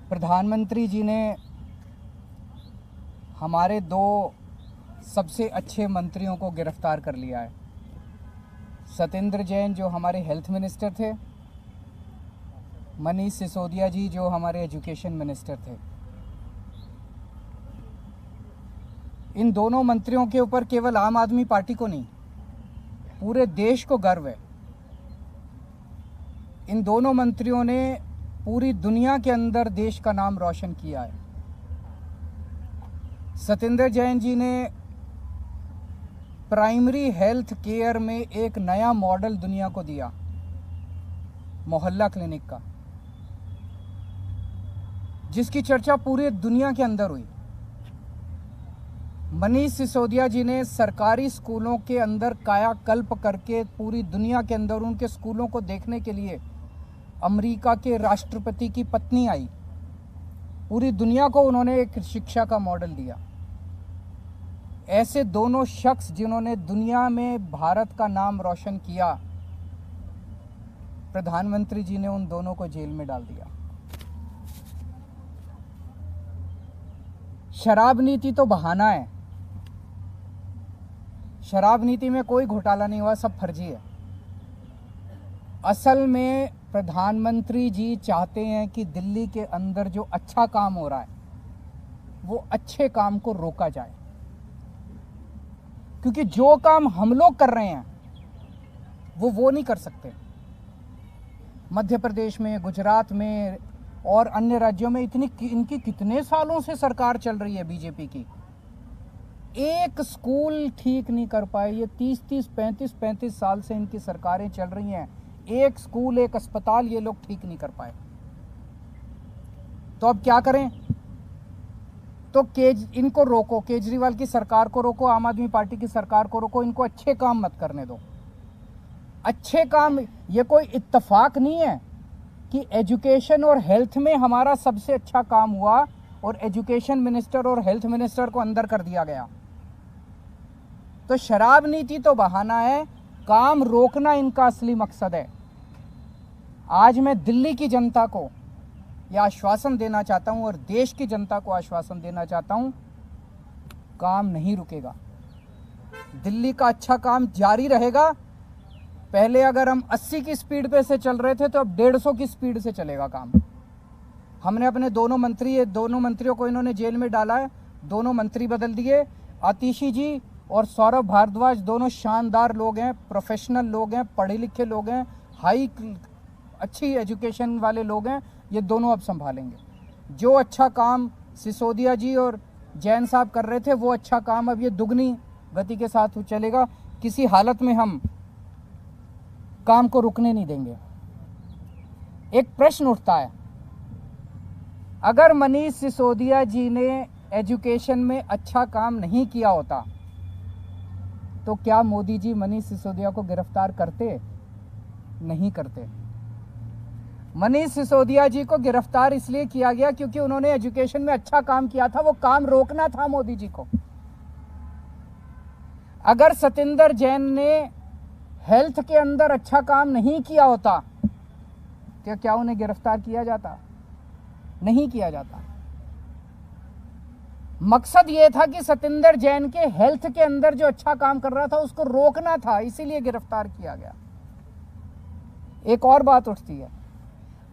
प्रधानमंत्री जी ने हमारे दो सबसे अच्छे मंत्रियों को गिरफ्तार कर लिया है। सत्येंद्र जैन जो हमारे हेल्थ मिनिस्टर थे, मनीष सिसोदिया जी जो हमारे एजुकेशन मिनिस्टर थे। इन दोनों मंत्रियों के ऊपर केवल आम आदमी पार्टी को नहीं, पूरे देश को गर्व है। इन दोनों मंत्रियों ने पूरी दुनिया के अंदर देश का नाम रोशन किया है। सत्येंद्र जैन जी ने प्राइमरी हेल्थ केयर में एक नया मॉडल दुनिया को दिया, मोहल्ला क्लिनिक का, जिसकी चर्चा पूरी दुनिया के अंदर हुई। मनीष सिसोदिया जी ने सरकारी स्कूलों के अंदर कायाकल्प करके पूरी दुनिया के अंदर उनके स्कूलों को देखने के लिए अमेरिका के राष्ट्रपति की पत्नी आई। पूरी दुनिया को उन्होंने एक शिक्षा का मॉडल दिया। ऐसे दोनों शख्स जिन्होंने दुनिया में भारत का नाम रोशन किया, प्रधानमंत्री जी ने उन दोनों को जेल में डाल दिया। शराब नीति तो बहाना है। शराब नीति में कोई घोटाला नहीं हुआ, सब फर्जी है। असल में प्रधानमंत्री जी चाहते हैं कि दिल्ली के अंदर जो अच्छा काम हो रहा है वो अच्छे काम को रोका जाए, क्योंकि जो काम हम लोग कर रहे हैं वो नहीं कर सकते। मध्य प्रदेश में, गुजरात में और अन्य राज्यों में इनकी कितने सालों से सरकार चल रही है बीजेपी की, एक स्कूल ठीक नहीं कर पाए। ये 30-30, 35-35 साल से इनकी सरकारें चल रही हैं, एक स्कूल, एक अस्पताल ये लोग ठीक नहीं कर पाए। तो अब क्या करें? तो इनको रोको, केजरीवाल की सरकार को रोको, आम आदमी पार्टी की सरकार को रोको, इनको अच्छे काम मत करने दो। अच्छे काम, ये कोई इत्तेफाक नहीं है कि एजुकेशन और हेल्थ में हमारा सबसे अच्छा काम हुआ और एजुकेशन मिनिस्टर और हेल्थ मिनिस्टर को अंदर कर दिया गया। तो शराब नीति तो बहाना है, काम रोकना इनका असली मकसद है। आज मैं दिल्ली की जनता को यह आश्वासन देना चाहता हूं और देश की जनता को आश्वासन देना चाहता हूं, काम नहीं रुकेगा। दिल्ली का अच्छा काम जारी रहेगा। पहले अगर हम 80 की स्पीड पे से चल रहे थे तो अब 150 की स्पीड से चलेगा काम। हमने अपने दोनों मंत्रियों को इन्होंने जेल में डाला है, दोनों मंत्री बदल दिए। आतिशी जी और सौरभ भारद्वाज दोनों शानदार लोग हैं, प्रोफेशनल लोग हैं, पढ़े लिखे लोग हैं, अच्छी एजुकेशन वाले लोग हैं। ये दोनों अब संभालेंगे। जो अच्छा काम सिसोदिया जी और जैन साहब कर रहे थे वो अच्छा काम अब ये दुगनी गति के साथ चलेगा। किसी हालत में हम काम को रुकने नहीं देंगे। एक प्रश्न उठता है, अगर मनीष सिसोदिया जी ने एजुकेशन में अच्छा काम नहीं किया होता तो क्या मोदी जी मनीष सिसोदिया को गिरफ्तार करते? नहीं करते। मनीष सिसोदिया जी को गिरफ्तार इसलिए किया गया क्योंकि उन्होंने एजुकेशन में अच्छा काम किया था, वो काम रोकना था मोदी जी को। अगर सत्येंद्र जैन ने हेल्थ के अंदर अच्छा काम नहीं किया होता तो क्या उन्हें गिरफ्तार किया जाता? नहीं किया जाता। मकसद ये था कि सत्येंद्र जैन के हेल्थ के अंदर जो अच्छा काम कर रहा था उसको रोकना था, इसीलिए गिरफ्तार किया गया। एक और बात उठती है,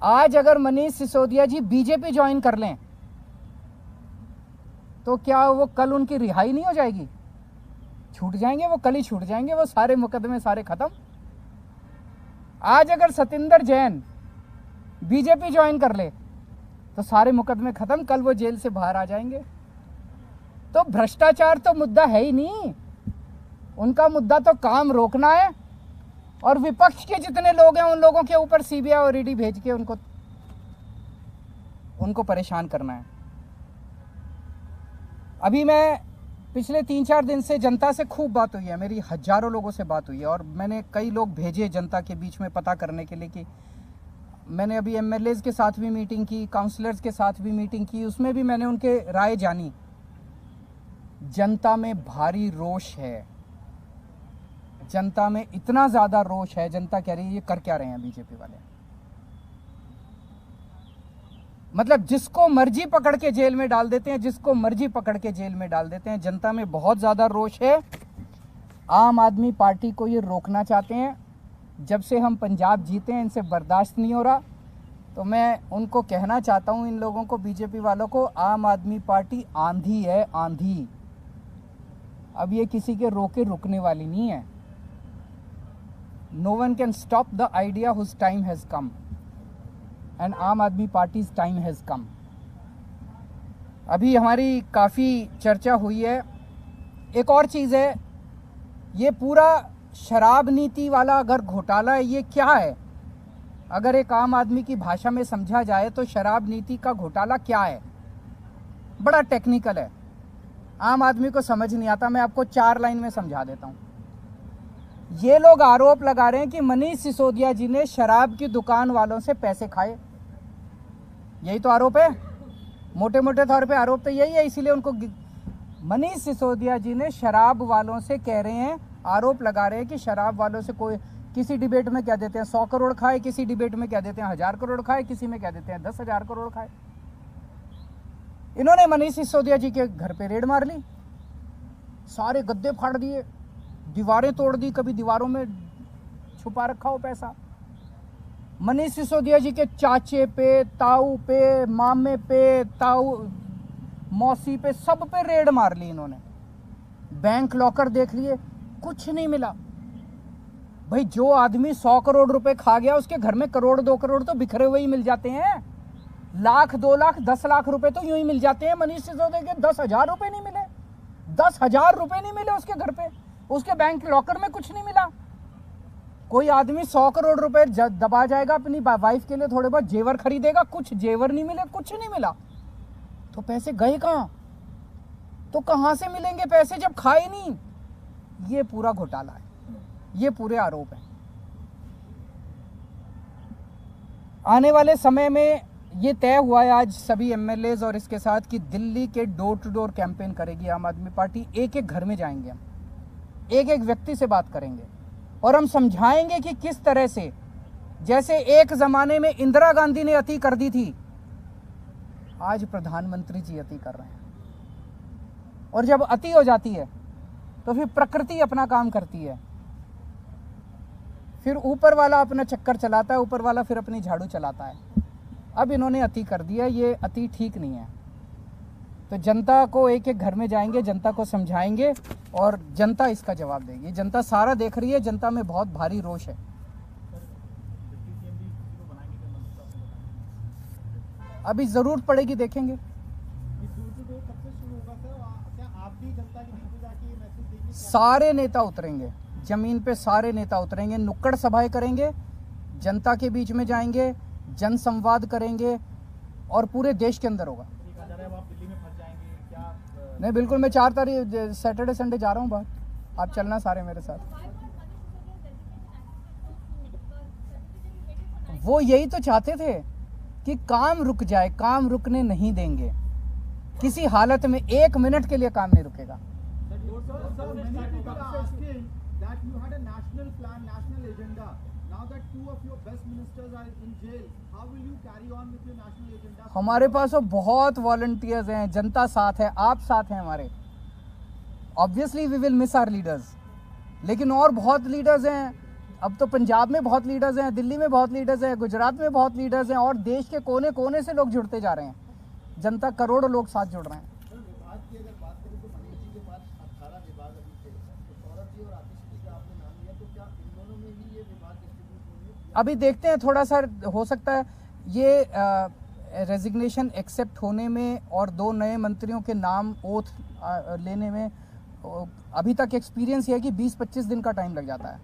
आज अगर मनीष सिसोदिया जी बीजेपी ज्वाइन कर लें तो क्या वो कल उनकी रिहाई नहीं हो जाएगी? छूट जाएंगे, वो कल ही छूट जाएंगे, वो सारे मुकदमे सारे खत्म। आज अगर सत्येंद्र जैन बीजेपी ज्वाइन कर ले तो सारे मुकदमे खत्म, कल वो जेल से बाहर आ जाएंगे। तो भ्रष्टाचार तो मुद्दा है ही नहीं, उनका मुद्दा तो काम रोकना है और विपक्ष के जितने लोग हैं उन लोगों के ऊपर सीबीआई और ईडी भेज के उनको परेशान करना है। अभी मैं पिछले 3-4 दिन से जनता से खूब बात हुई है, मेरी हजारों लोगों से बात हुई है और मैंने कई लोग भेजे जनता के बीच में पता करने के लिए कि मैंने अभी एमएलएज के साथ भी मीटिंग की, काउंसलर्स के साथ भी मीटिंग की, उसमें भी मैंने उनके राय जानी। जनता में भारी रोष है, जनता में इतना ज़्यादा रोष है, जनता कह रही है ये कर क्या रहे हैं बीजेपी वाले। मतलब जिसको मर्जी पकड़ के जेल में डाल देते हैं, जिसको मर्जी पकड़ के जेल में डाल देते हैं। जनता में बहुत ज़्यादा रोष है। आम आदमी पार्टी को ये रोकना चाहते हैं। जब से हम पंजाब जीते हैं इनसे बर्दाश्त नहीं हो रहा। तो मैं उनको कहना चाहता हूं, इन लोगों को, बीजेपी वालों को, आम आदमी पार्टी आंधी है, आंधी। अब ये किसी के रोके रुकने वाली नहीं है। No one can stop the idea whose time has come and Aam Aadmi parties time has कम। अभी हमारी काफ़ी चर्चा हुई है। एक और चीज़ है, ये पूरा शराब नीति वाला अगर घोटाला है, ये क्या है? अगर एक आम आदमी की भाषा में समझा जाए तो शराब नीति का घोटाला क्या है? बड़ा टेक्निकल है, आम आदमी को समझ नहीं आता। मैं आपको 4 लाइन में समझा देता हूँ। ये लोग आरोप लगा रहे हैं कि मनीष सिसोदिया जी ने शराब की दुकान वालों से पैसे खाए। यही तो आरोप है, मोटे मोटे तौर पे आरोप तो यही है। इसीलिए उनको मनीष सिसोदिया जी ने शराब वालों से कह रहे हैं, आरोप लगा रहे हैं कि शराब वालों से कोई, किसी डिबेट में क्या देते हैं 100 करोड़ खाए, किसी डिबेट में क्या देते हैं 1000 करोड़ खाए, किसी में क्या देते हैं 10,000 करोड़ खाए। इन्होंने मनीष सिसोदिया जी के घर पे रेड मार ली, सारे गद्दे फाड़ दिए, दीवारें तोड़ दी, कभी दीवारों में छुपा रखा हो पैसा। मनीष सिसोदिया जी के चाचे पे, ताऊ पे, मामे पे, ताऊ मौसी पे, सब पे रेड मार ली इन्होंने। बैंक लॉकर देख लिए, कुछ नहीं मिला। भाई जो आदमी 100 करोड़ रुपए खा गया, उसके घर में करोड़ 2 करोड़ तो बिखरे हुए ही मिल जाते हैं। लाख 2 लाख 10 लाख रुपए तो यूं ही मिल जाते हैं। मनीष सिसोदिया के 10,000 रुपए नहीं मिले, 10,000 रुपए नहीं मिले उसके घर पे, उसके बैंक लॉकर में कुछ नहीं मिला। कोई आदमी 100 करोड़ रुपए दबा जाएगा, अपनी वाइफ के लिए थोड़े बहुत जेवर खरीदेगा, कुछ जेवर नहीं मिले, कुछ नहीं मिला, तो पैसे गए कहां? तो कहां से मिलेंगे पैसे जब खाए नहीं? ये पूरा घोटाला है, ये पूरे आरोप है। आने वाले समय में ये तय हुआ है आज सभी एमएलएज और इसके साथ कि दिल्ली के डोर टू डोर कैंपेन करेगी आम आदमी पार्टी। एक एक घर में जाएंगे हम, एक एक व्यक्ति से बात करेंगे और हम समझाएंगे कि किस तरह से, जैसे एक जमाने में इंदिरा गांधी ने अति कर दी थी, आज प्रधानमंत्री जी अति कर रहे हैं। और जब अति हो जाती है तो फिर प्रकृति अपना काम करती है, फिर ऊपर वाला अपना चक्कर चलाता है, ऊपर वाला फिर अपनी झाड़ू चलाता है। अब इन्होंने अति कर दिया, ये अति ठीक नहीं है। तो जनता को एक एक घर में जाएंगे, जनता को समझाएंगे और जनता इसका जवाब देगी। जनता सारा देख रही है, जनता में बहुत भारी रोष है। अभी जरूरत पड़ेगी, देखेंगे। सारे नेता उतरेंगे जमीन पे, सारे नेता उतरेंगे, नुक्कड़ सभाएं करेंगे, जनता के बीच में जाएंगे, जन संवाद करेंगे और पूरे देश के अंदर होगा। नहीं, बिल्कुल, मैं 4 तारीख सैटरडे संडे जा रहा हूँ बाहर, आप चलना सारे मेरे साथ। वो यही तो चाहते थे कि काम रुक जाए, काम रुकने नहीं देंगे किसी हालत में, 1 मिनट के लिए काम नहीं रुकेगा। हमारे पास तो बहुत वॉलंटियर्स हैं, जनता साथ है, आप साथ हैं हमारे। Obviously we will miss our leaders, लेकिन और बहुत लीडर्स हैं। अब तो पंजाब में बहुत लीडर्स हैं, दिल्ली में बहुत लीडर्स हैं, गुजरात में बहुत लीडर्स हैं और देश के कोने कोने से लोग जुड़ते जा रहे हैं। जनता, करोड़ों लोग साथ जुड़ रहे हैं। अभी देखते हैं, थोड़ा सा हो सकता है ये रेजिग्नेशन एक्सेप्ट होने में और 2 नए मंत्रियों के नाम ओथ लेने में अभी तक एक्सपीरियंस ये है कि 20-25 दिन का टाइम लग जाता है।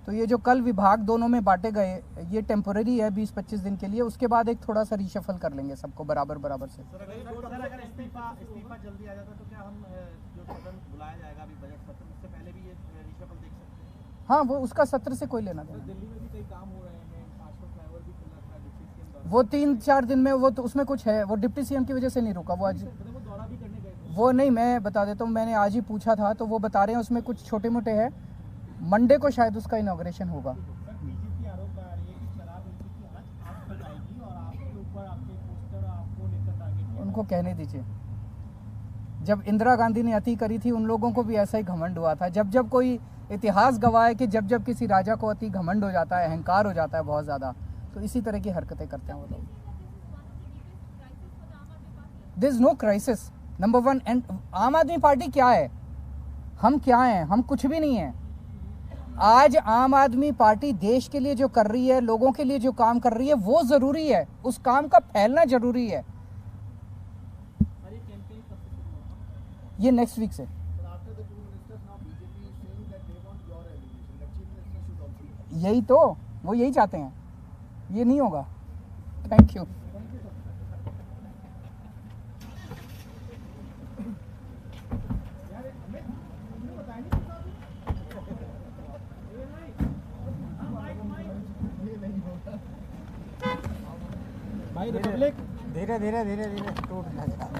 तो ये जो कल विभाग दोनों में बांटे गए, ये टेम्पोररी है 20-25 दिन के लिए, उसके बाद एक थोड़ा सा रीशफल कर लेंगे सबको बराबर बराबर से। सर, अगर इस्तीफा जल्दी आ जाता तो क्या हम जो सदन बुलाया जाएगा अभी बजट सत्र, उससे पहले भी ये रीशफल देख सकते हैं? हाँ, वो उसका सत्र से कोई लेना देना। दिल्ली में भी कई काम हो रहे हैं, आजकल फ्लाईओवर भी खुल रहा है डिप्टी सीएम, वो 3-4 दिन में, वो तो उसमें कुछ है, वो डिप्टी सीएम की वजह से नहीं रुका। वो आज वो दौरा भी करने गए थे। वो नहीं, मैं बता देता हूँ, मैंने आज ही पूछा था तो वो बता रहे हैं उसमें कुछ छोटे मोटे है, मंडे को शायद उसका इनॉग्रेशन होगा। बीजेपी आरोप लगा रही है कि शराब नीति की आंच आप पर आएगी और आपके ऊपर आपके पोस्टर, आपको उनको कहने दीजिए। जब इंदिरा गांधी ने अति करी थी उन लोगों को भी ऐसा ही घमंड हुआ था। जब जब कोई इतिहास गवाह है कि जब जब किसी राजा को अति घमंड हो जाता है, अहंकार हो जाता है बहुत ज़्यादा, तो इसी तरह की हरकतें करते हैं वो लोग। There is no crisis number one. And Aam Aadmi party क्या है, हम क्या हैं? हम कुछ भी नहीं हैं। आज आम आदमी पार्टी देश के लिए जो कर रही है, लोगों के लिए जो काम कर रही है, वो ज़रूरी है, उस काम का फैलना ज़रूरी है। ये नेक्स्ट वीक से। यही तो, वो यही चाहते हैं, ये नहीं होगा। Thank you. भाई रिपब्लिक धीरे धीरे धीरे धीरे टूट ना जाए।